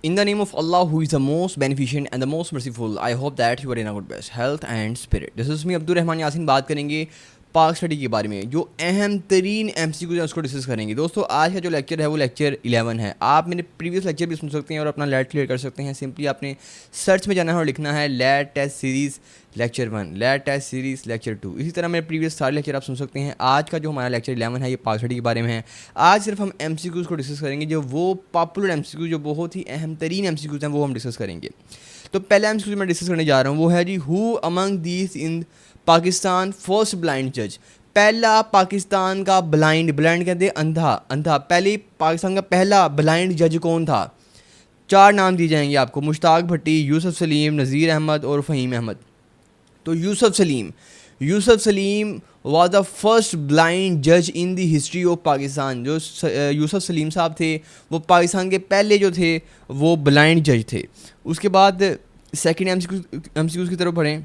In the name of Allah, who is the most beneficent and the most merciful, I hope that you are in a good best health and spirit. This is me Abdul Rahman Yasin. बात करेंगे पाक study के बारे में. जो अहम तरीन MCQ है उसको डिस्कस करेंगे. दोस्तों आज का जो लेक्चर है वो लेक्चर 11 है. आप मेरे प्रीवियस लेक्चर भी सुन सकते हैं और अपना लेट क्लियर कर सकते हैं. सिंपली आपने सर्च में जाना है और लिखना है let test series lecture 1, let test series lecture 2. इसी तरह मेरे प्रीवियस सारे लेक्चर आप सुन सकते हैं. आज का जो हमारा लेक्चर 11 है ये पाक स्टडी के बारे में है. आज सिर्फ हम MCQs को डिस्कस करेंगे. जो वो पॉपुलर MCQ जो बहुत ही अहम तरीन MCQs हैं वो हम डिस्कस करेंगे. तो पहला MCQ मैं डिस्कस करने जा रहा हूँ वो है जी, who among these in Pakistan first blind जज. पहला पाकिस्तान का ब्लाइंड कहते हैं अंधा. पहले पाकिस्तान का पहला ब्लाइंड जज कौन था? 4 नाम दिए जाएंगे आपको: मुश्ताक भट्टी, यूसुफ सलीम, नज़ीर अहमद और फ़हीम अहमद. तो Yusuf Salim was the first blind judge in the history of Pakistan. जो यूसुफ सलीम साहब थे वो पाकिस्तान के पहले जो थे वो ब्लाइंड जज थे. उसके बाद सेकंड MCQ की तरफ बढ़ें.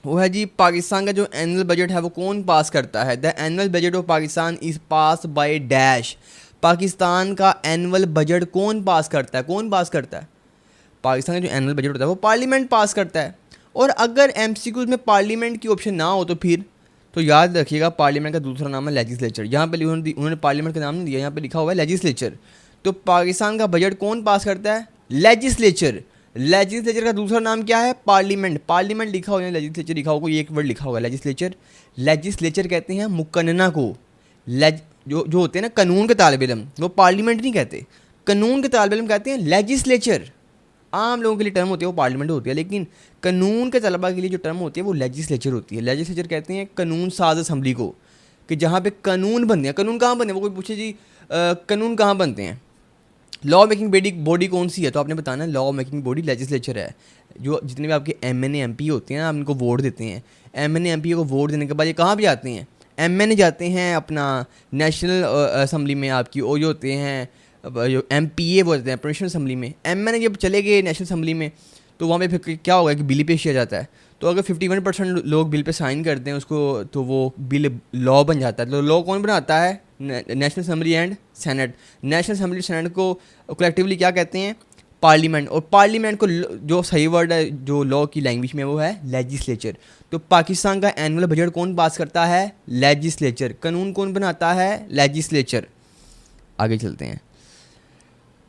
वो है जी, पाकिस्तान का जो एनुअल बजट है वो कौन पास करता है? The annual budget of Pakistan is pass by dash. Pakistan का एनुअल बजट कौन पास करता है? पाकिस्तान का जो एनुअल बजट होता है वो पार्लियामेंट पास करता है. और अगर MCQs में पार्लियामेंट की ऑप्शन ना हो तो फिर तो याद रखिएगा पार्लियामेंट का दूसरा नाम है लेजिस्लेचर. यहाँ पे उन्होंने पार्लियामेंट का नाम नहीं दिया, यहाँ पे लिखा हुआ है लेजिस्लेचर. तो पाकिस्तान का बजट कौन पास करता है? लेजिस्लेचर का दूसरा नाम क्या है? पार्लियामेंट लिखा हुआ है, लेजिस्लेचर लिखा होगा, एक वर्ड लिखा होगा लेजिस्लेचर कहते हैं मुकन्ना को. जो होते हैं ना कानून के तालिब इल्म, वो पार्लियामेंट नहीं कहते, कानून के तालिब इल्म कहते हैं लेजिस्लेचर. आम लोगों के लिए टर्म होती है वो पार्लियामेंट होती है, लेकिन कानून के तलबा के लिए जो टर्म होती है वो लेजिस्लेचर होती है. लेजिस्लेचर कहते हैं कानून साज असम्बली को, कि जहाँ पे कानून बनते हैं. कानून कहाँ बनते हैं? वो कोई पूछे जी कानून कहाँ बनते हैं? लॉ मेकिंग बॉडी कौन सी है? तो आपने बताना लॉ मेकिंग बॉडी लेजिस्लेचर है. जो जितने भी आपके MNA MP होते हैं ना, आप इनको वोट देते हैं. MNA MP को वोट देने के बाद ये कहाँ भी जाते हैं? MNA जाते हैं अपना नेशनल असम्बली में आपकी, और जो होते हैं जो MPA वो होते हैं प्रोविंशियल असम्बली में. MNA जब चले गए नेशनल असम्बली में तो वहाँ पे फिर क्या होगा कि बिल पेश किया जाता है. तो अगर 51% लोग बिल पे साइन करते हैं उसको तो वो बिल लॉ बन जाता है. तो लॉ कौन बनाता है? National assembly and senate. National assembly senate को कलेक्टिवली क्या कहते हैं? पार्लियामेंट. और पार्लियामेंट को जो सही वर्ड है जो लॉ की लैंग्वेज में वो है लेजिस्लेचर. तो पाकिस्तान का एनुअल बजट कौन पास करता है? लेजिस्लेचर. कानून कौन बनाता है? लेजिस्लेचर. आगे चलते हैं.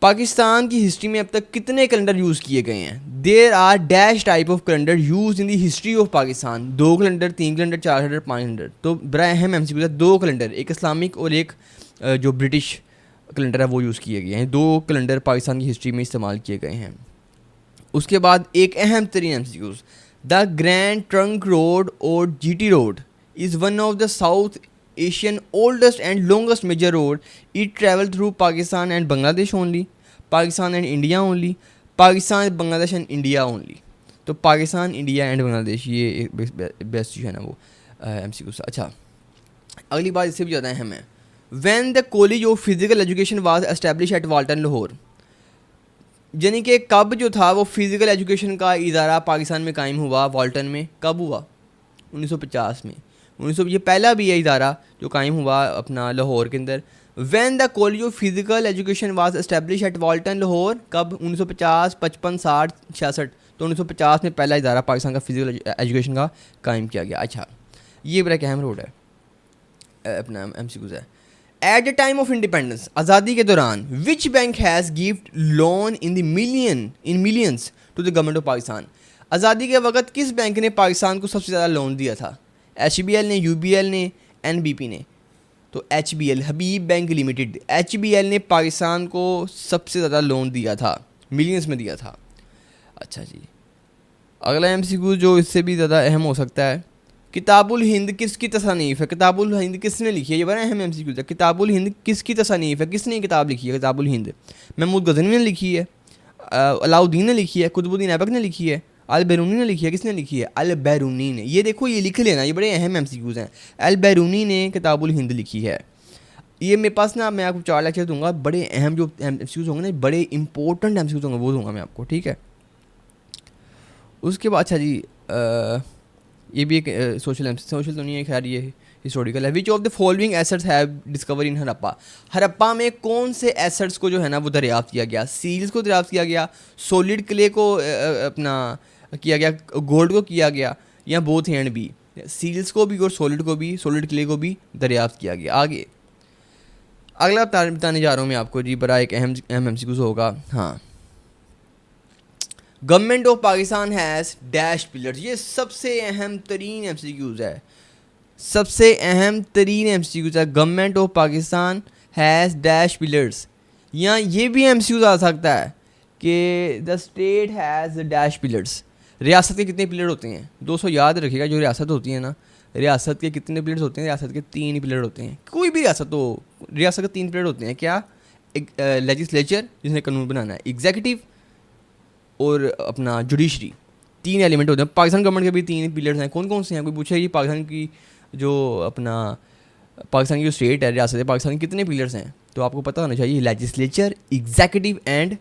पाकिस्तान की हिस्ट्री में अब तक कितने कैलेंडर यूज़ किए गए हैं? There are dash type of calendar use in the history of Pakistan. 2 calendar, 3 calendar, 4 calendar, 5 calendar. तो बड़ा अहम MCQ है. 2 कैलेंडर, एक इस्लामिक और एक जो ब्रिटिश कैलेंडर है वो यूज़ किए गए हैं. 2 कैलेंडर पाकिस्तान की हिस्ट्री में इस्तेमाल किए गए हैं. उसके बाद एक अहम तरीन MCQ, the grand trunk road और GT road is one of the south Asian oldest and longest major road. It traveled through Pakistan and Bangladesh only. Pakistan and India only. Pakistan, Bangladesh and India only. तो Pakistan, India and Bangladesh ये best जो है ना वो MCQ से. अच्छा, अगली बात इससे भी ज़्यादा अहम है. When the College of Physical Education was established at Walton, Lahore. यानी कि कब जो था वो फिज़िकल एजुकेशन का इदारा पाकिस्तान में कायम हुआ? वाल्टन में. कब हुआ? 1950 में. ये पहला भी है इदारा जो कायम हुआ अपना लाहौर के अंदर. When the college of physical education was establish at Walton, Lahore. कब? 1950, 55, 60, 66. तो 1950 में पहला इदारा पाकिस्तान का फिजिकल एजुकेशन का कायम किया गया. अच्छा, ये बड़ा अहम रोड है अपना MCQ है. At the time of independence, आज़ादी के दौरान, which bank has gift loan in millions to the government of Pakistan. आज़ादी के वक्त किस बैंक ने पाकिस्तान को सबसे ज़्यादा लोन दिया था? HBL ने, UBL ने, NBP ने. तो HBL, हबीब बैंक लिमिटेड, HBL ने पाकिस्तान को सबसे ज़्यादा लोन दिया था, मिलियंस में दिया था. अच्छा जी, अगला MCQ जो इससे भी ज़्यादा अहम हो सकता है. किताबुल हिंद किसकी तसानीफ़ है? किताबुल हिंद किसने लिखी है? ये बड़ा अहम MCQ है. किताबुल हिंद किसकी तसानीफ़ है? किसने किताब लिखी है किताबुल हिंद? महमूद गज़नवी ने लिखी है, अलाउद्दीन ने लिखी है, कुतुबुद्दीन ऐबक ने लिखी है, अल बैरूनी ने लिखी है. किसने लिखी है? अल बैरूनी ने. ये देखो, ये लिख लेना, ये बड़े अहम MCQs हैं. अल बैरूनी ने किताबुल हिंद लिखी है. ये मेरे पास ना, मैं आपको 4 लेक्चर दूंगा. बड़े अहम जो MCQs होंगे ना, बड़े इंपॉर्टेंट MCQs होंगे, वो दूंगा मैं आपको, ठीक है. उसके बाद अच्छा जी, ये भी एक सोशल तो नहीं है, खैर हिस्टोरिकल है। Which of the following assets have discover इन हड़प्पा, हड़प्पा में कौन से एसेट्स को जो है ना वो दरियाफ्त किया गया? सील्स को दरियाफ्त किया गया, सॉलिड क्ले को अपना किया गया, गोल्ड को किया गया, या बोथ एंड बी? सील्स को भी और सॉलिड को भी, सॉलिड क्ले को भी दरियाफ्त किया गया। आगे अगला बताने जा रहा हूँ मैं आपको जी, बड़ा एक अहम एमसीक्यूज होगा। हाँ, government of Pakistan has dash pillars, ये सबसे अहम तरीन एमसीक्यूज है, सबसे अहम तरीन एमसीक्यूज है। Government of Pakistan has dash pillars, या ये भी एमसीक्यूज आ सकता है कि the state has dash pillars. रियासत के कितने पिलर होते हैं दोस्तों? याद रखिएगा, जो रियासत होती है ना, रियासत के कितने पिलर्स होते हैं? रियासत के 3 पिलर होते हैं। कोई भी रियासत हो, रियासत के 3 पिलर होते हैं। क्या? एक लेजिस्लेचर जिसने कानून बनाना है, एग्जीक्यूटिव और अपना जुडिशरी, 3 एलिमेंट होते हैं। पाकिस्तान गवर्नमेंट के भी 3 पिलर्स हैं। कौन कौन से हैं? कोई पूछे कि पाकिस्तान की जो अपना पाकिस्तान की जो स्टेट है, रियासत है पाकिस्तान की, कितने पिलर्स हैं? तो आपको पता होना चाहिए, लेजिस्लेचर, एग्जीक्यूटिव एंड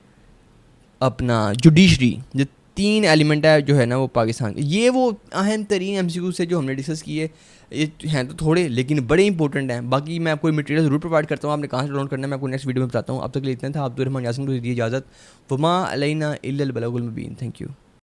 अपना जुडिशरी, जो 3 एलिमेंट है जो है ना वो पाकिस्तान। ये वो अहम तरीन एमसीक्यू से जो हमने डिस्कस किए, ये हैं तो थोड़े लेकिन बड़े इंपॉर्टेंट हैं। बाकी मैं आपको मटेरियल ज़रूर प्रोवाइड करता हूँ, आपने कहाँ से डाउनलोड करना है मैं आपको नेक्स्ट वीडियो में बताता हूँ। अब तक के लिए इतना था। अब्दुर्रहमान यासीन को दीजिए इजाज़त। वमा अलैना इल्लल बलागुल मुबीन। Thank you.